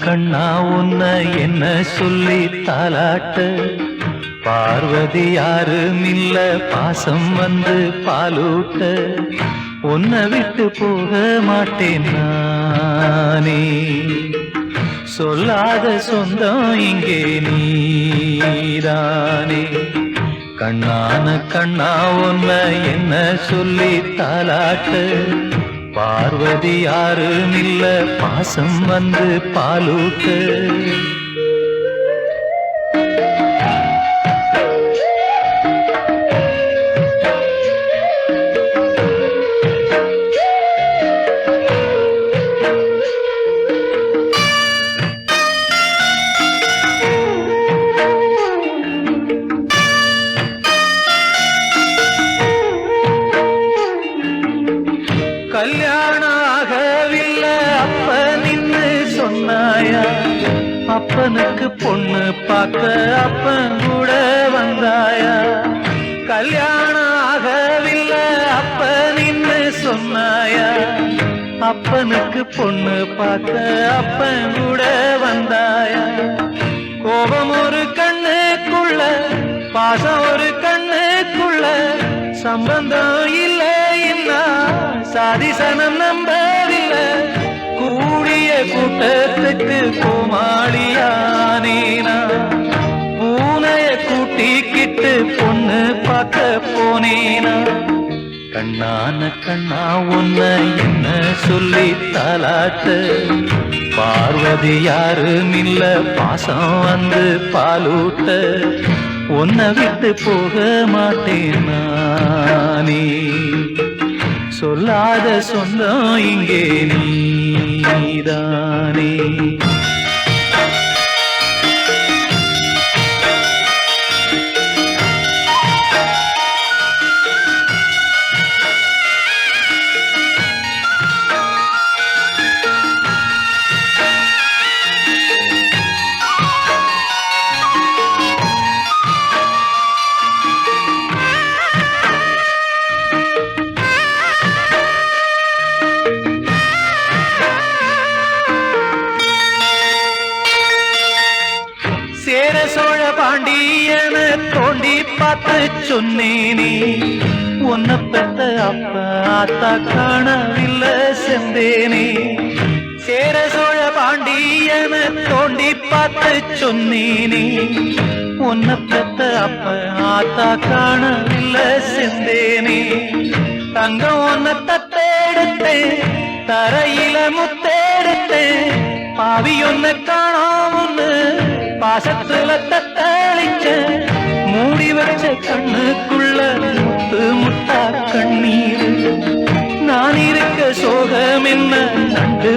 கண்ணா உன்னை என்ன சொல்லி தாலாட்ட பார்வதி யாரும் இல்ல பாசம் வந்து பாலூட்ட உன்னை விட்டு போக மாட்டேன் நானே சொல்லாத சொந்தம் இங்கே நீதானே கண்ணான கண்ணா உன்னை என்ன சொல்லி தாலாட்ட பார்வதி யாரும் இல்ல பாசம் வந்து பாலூட்ட கல்யாணம் ஆகவில்லை அப்ப நின்னு சொன்னாயா அப்பனுக்கு பொண்ணு பார்க்க அப்பன் கூட வந்தாயா கல்யாணம் ஆகவில்லை அப்ப நின்னு சொன்னாயா அப்பனுக்கு பொண்ணு பார்க்க அப்பன் கூட வந்தாயா கோபம் ஒரு கண்ணுக்குள்ள பாசம் ஒரு கண்ணுக்குள்ள சம்பந்தம் இல்லை சாதிசனம் நம்பவில்லை கூடிய கூட்டத்துக்கு கோமாளியானேனா பூனைய கூட்டிக்கிட்டு பொண்ணு பார்க்க போனேனா கண்ணான கண்ணா உன்னை என்ன சொல்லி தாலாட்ட பார்வதி யாரும் இல்ல பாசம் வந்து பாலூட்ட உன்னை விட்டு போக மாட்டேன் நானே சொல்லாத சொந்தம் இங்கே நீதானே சேர சோழ பாண்டியன தோண்டி பார்த்து சொன்னேனே உன்னை பெத்த அப்ப ஆத்தா காணவில்லை செந்தேனே சேர சோழ பாண்டியன தோண்டி பார்த்து சொன்னேனே உன்னை பெத்த அப்ப ஆத்தா காணவில்லை செந்தேனே தங்கம் உன்னை தத்தெடுத்தேன் தரையில முத்தெடுத்தேன் பாவி ஒன்ன காணோம்னு பாசத்துல தத்தளிச்ச மூடி வச்ச கண்ணுக்குள்ள முத்து முட்டா கண்ணீர் நான் இருக்க சோகம் என்ன கண்டு